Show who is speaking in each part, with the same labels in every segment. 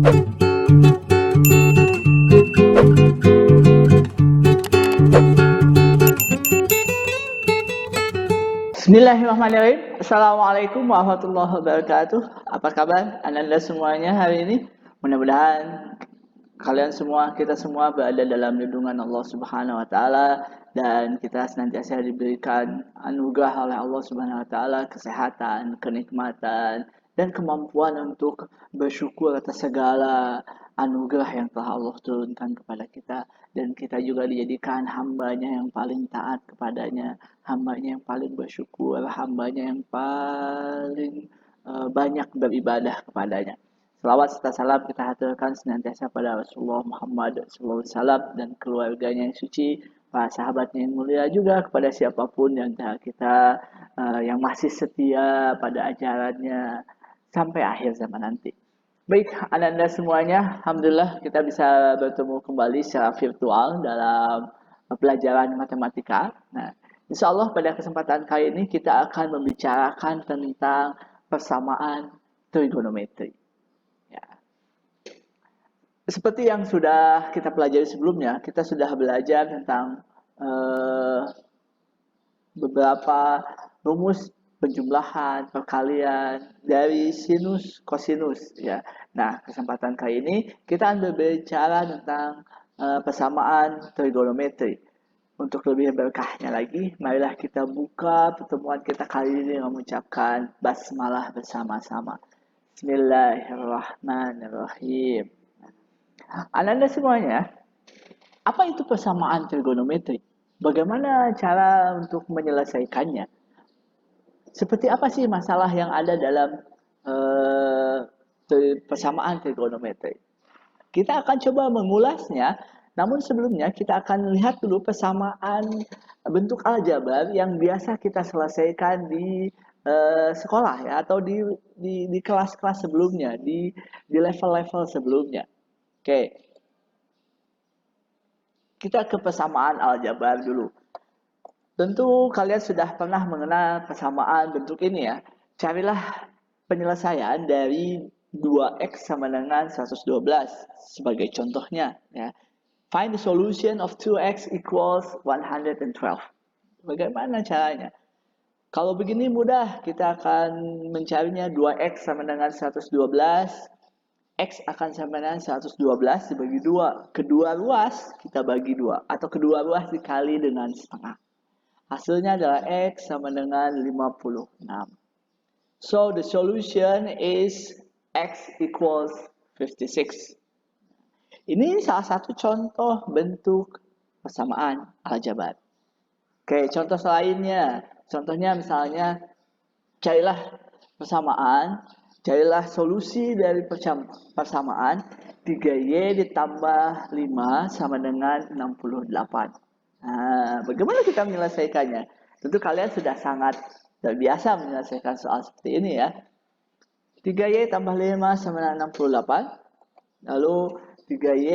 Speaker 1: Bismillahirrahmanirrahim. Assalamualaikum warahmatullahi wabarakatuh. Apa kabar Anda semuanya hari ini? Mudah-mudahan kalian semua, kita semua berada dalam lindungan Allah Subhanahu wa taala dan kita senantiasa diberikan anugerah oleh Allah Subhanahu wa taala kesehatan, kenikmatan dan kemampuan untuk bersyukur atas segala anugerah yang telah Allah turunkan kepada kita, dan kita juga dijadikan hambanya yang paling taat kepadanya, hambanya yang paling bersyukur, hambanya yang paling banyak beribadah kepadanya. Selawat serta salam kita haturkan senantiasa pada Rasulullah Muhammad SAW dan keluarganya yang suci, para sahabatnya yang mulia, juga kepada siapapun yang kita yang masih setia pada ajarannya sampai akhir zaman nanti. Baik, Anda semuanya, Alhamdulillah kita bisa bertemu kembali secara virtual dalam pelajaran matematika. Nah, insya Allah pada kesempatan kali ini kita akan membicarakan tentang persamaan trigonometri. Ya. Seperti yang sudah kita pelajari sebelumnya, kita sudah belajar tentang beberapa rumus penjumlahan, perkalian dari sinus, kosinus, ya. Nah, kesempatan kali ini kita akan berbicara tentang persamaan trigonometri. Untuk lebih berkahnya lagi, marilah kita buka pertemuan kita kali ini dengan mengucapkan basmalah bersama-sama. Bismillahirrahmanirrahim. Anda semuanya, apa itu persamaan trigonometri? Bagaimana cara untuk menyelesaikannya? Seperti apa sih masalah yang ada dalam uh, persamaan trigonometri? Kita akan coba mengulasnya, namun sebelumnya kita akan lihat dulu persamaan bentuk aljabar yang biasa kita selesaikan di sekolah ya, atau di kelas-kelas sebelumnya, di level-level sebelumnya. Oke, kita ke persamaan aljabar dulu. Tentu kalian sudah pernah mengenal persamaan bentuk ini ya. Carilah penyelesaian dari 2x sama dengan 112 sebagai contohnya ya. Find the solution of 2x equals 112. Bagaimana caranya? Kalau begini mudah, kita akan mencarinya 2x sama dengan 112. X akan sama dengan 112 dibagi 2. Kedua ruas kita bagi 2, atau kedua ruas dikali dengan setengah. Hasilnya adalah X sama dengan 56. So the solution is X equals 56. Ini salah satu contoh bentuk persamaan aljabar. Oke, contoh lainnya. Contohnya misalnya, carilah persamaan, carilah solusi dari persamaan 3Y ditambah 5 sama dengan 68. Nah, bagaimana kita menyelesaikannya? Tentu kalian sudah sangat terbiasa menyelesaikan soal seperti ini ya. 3Y tambah 5 sama dengan 68. Lalu 3Y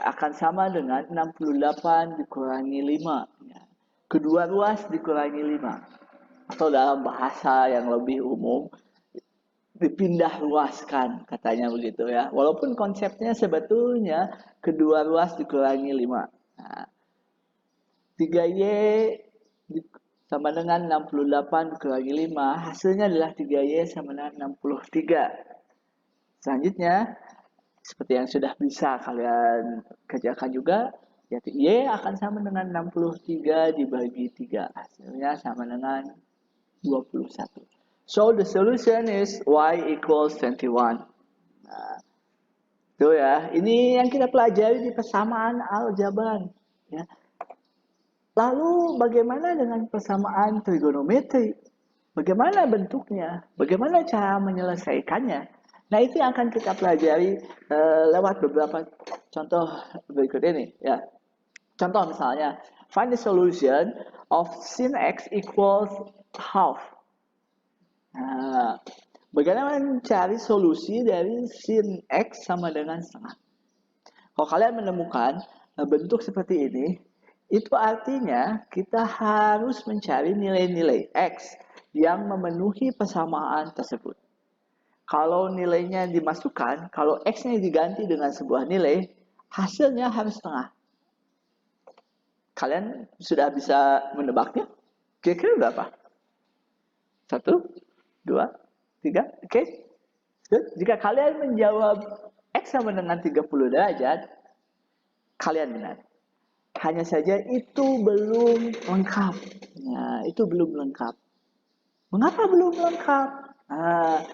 Speaker 1: akan sama dengan 68 dikurangi 5. Kedua ruas dikurangi 5. Atau dalam bahasa yang lebih umum, dipindah luaskan, katanya begitu ya. Walaupun konsepnya sebetulnya kedua ruas dikurangi 5. Nah, 3Y sama dengan 68 dikurangi 5, hasilnya adalah 3Y sama dengan 63. Selanjutnya, seperti yang sudah bisa kalian kerjakan juga, yaitu Y akan sama dengan 63 dibagi 3. Hasilnya sama dengan 21. So, the solution is Y equals 21. Nah, itu ya. Ini yang kita pelajari di persamaan aljabar. Ya. Lalu bagaimana dengan persamaan trigonometri? Bagaimana bentuknya? Bagaimana cara menyelesaikannya? Nah, itu yang akan kita pelajari lewat beberapa contoh berikut ini. Ya. Contoh misalnya, find the solution of sin x equals half. Nah, bagaimana mencari solusi dari sin x sama dengan setengah? Kalau kalian menemukan bentuk seperti ini, itu artinya kita harus mencari nilai-nilai X yang memenuhi persamaan tersebut. Kalau nilainya dimasukkan, kalau X-nya diganti dengan sebuah nilai, hasilnya harus setengah. Kalian sudah bisa menebaknya? Kira-kira berapa? 1, 2, 3, oke? Jika kalian menjawab X sama dengan 30 derajat, kalian benar. Hanya saja itu belum lengkap. Nah, itu belum lengkap. Mengapa belum lengkap? Nah,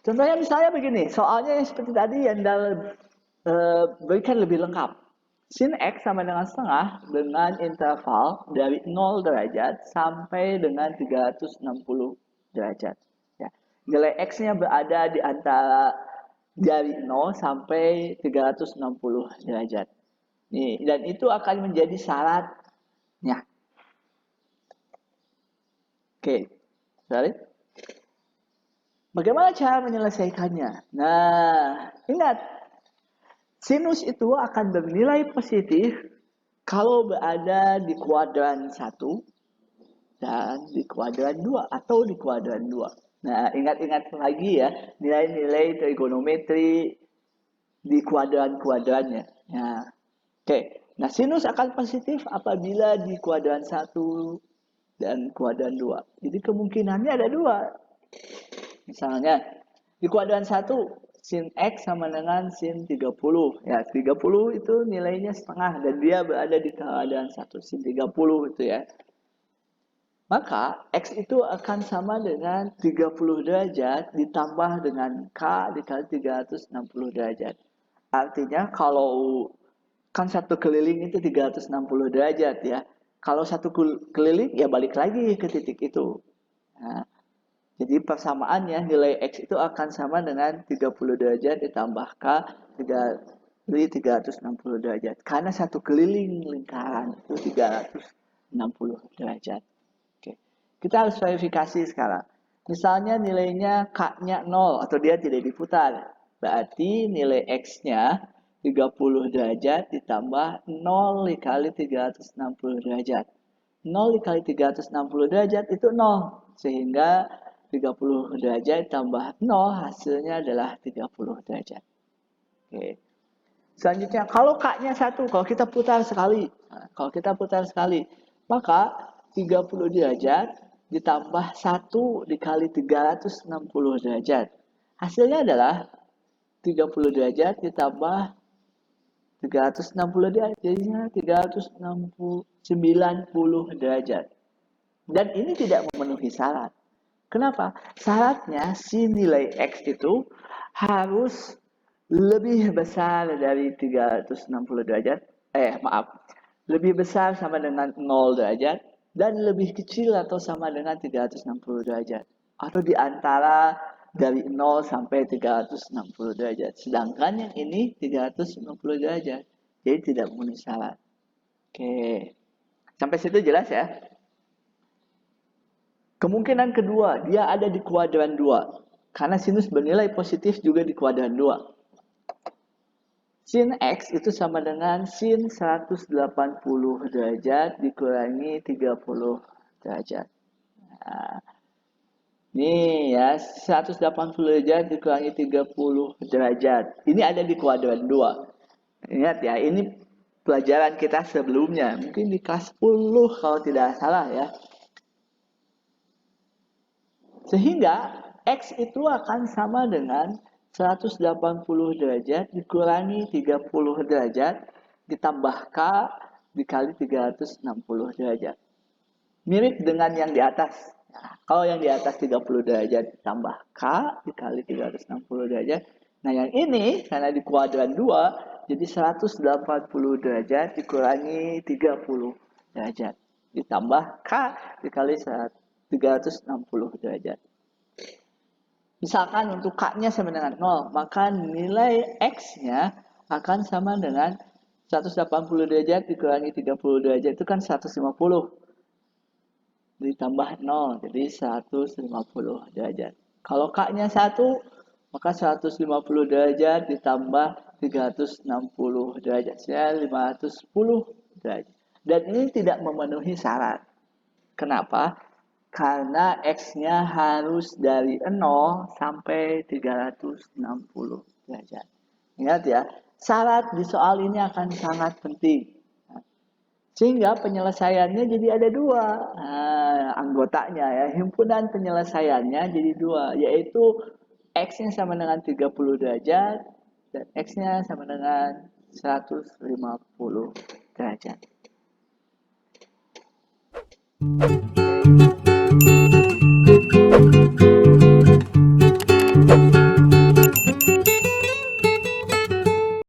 Speaker 1: contohnya misalnya begini, soalnya yang seperti tadi yang berikan lebih lengkap. Sin X sama dengan setengah dengan interval dari 0 derajat sampai dengan 360 derajat. Ya. Nilai X-nya berada di antara dari 0 sampai 360 derajat. Nih, dan itu akan menjadi syaratnya. Oke, sorry. Bagaimana cara menyelesaikannya? Nah, ingat, sinus itu akan bernilai positif kalau berada di kuadran 1 dan di kuadran 2 atau di kuadran 2. Nah, ingat-ingat lagi ya, nilai-nilai trigonometri di kuadran-kuadrannya. Nah, oke. Nah, sinus akan positif apabila di kuadran 1 dan kuadran 2. Jadi kemungkinannya ada 2. Misalnya, di kuadran 1, sin X sama dengan sin 30. Ya, 30 itu nilainya setengah dan dia berada di kuadran 1, sin 30 itu ya. Maka X itu akan sama dengan 30 derajat ditambah dengan K dikali 360 derajat. Artinya kalau kan satu keliling itu 360 derajat ya. Kalau satu keliling ya balik lagi ke titik itu. Nah, jadi persamaannya nilai X itu akan sama dengan 30 derajat ditambah K 360 derajat. Karena satu keliling lingkaran itu 360 derajat. Oke. Kita harus verifikasi sekarang. Misalnya nilainya K-nya 0 atau dia tidak diputar. Berarti nilai X-nya 30 derajat ditambah 0 dikali 360 derajat. 0 dikali 360 derajat itu 0. Sehingga 30 derajat tambah 0 hasilnya adalah 30 derajat. Oke. Selanjutnya, kalau K-nya 1, kalau kita putar sekali. Kalau kita putar sekali, maka 30 derajat ditambah 1 dikali 360 derajat. Hasilnya adalah 30 derajat ditambah 360 derajat, jadinya 390 derajat. Dan ini tidak memenuhi syarat. Kenapa? Syaratnya si nilai X itu harus lebih besar dari 360 derajat. Lebih besar sama dengan 0 derajat dan lebih kecil atau sama dengan 360 derajat. Atau di antara dari 0 sampai 360 derajat. Sedangkan yang ini 360 derajat. Jadi tidak memenuhi syarat. Oke. Sampai situ jelas ya? Kemungkinan kedua, dia ada di kuadran 2. Karena sinus bernilai positif juga di kuadran 2. Sin X itu sama dengan sin 180 derajat dikurangi 30 derajat. Nah, nih ya, 180 derajat dikurangi 30 derajat. Ini ada di kuadran 2. Ingat ya, ini pelajaran kita sebelumnya. Mungkin di kelas 10 kalau tidak salah ya. Sehingga X itu akan sama dengan 180 derajat dikurangi 30 derajat ditambah K dikali 360 derajat. Mirip dengan yang di atas. Nah, kalau yang di atas 30 derajat ditambah K dikali 360 derajat. Nah yang ini karena di kuadran 2 jadi 180 derajat dikurangi 30 derajat ditambah K dikali 360 derajat. Misalkan untuk K-nya sama dengan 0, maka nilai X-nya akan sama dengan 180 derajat dikurangi 30 derajat itu kan 150. Ditambah 0, jadi 150 derajat. Kalau K-nya 1, maka 150 derajat ditambah 360 derajat. Saya 510 derajat. Dan ini tidak memenuhi syarat. Kenapa? karena X-nya harus dari 0 sampai 360 derajat. Ingat ya, syarat di soal ini akan sangat penting. Sehingga penyelesaiannya jadi ada dua. Anggotanya ya, himpunan penyelesaiannya jadi dua, yaitu X-nya sama dengan 30 derajat dan X-nya sama dengan 150 derajat.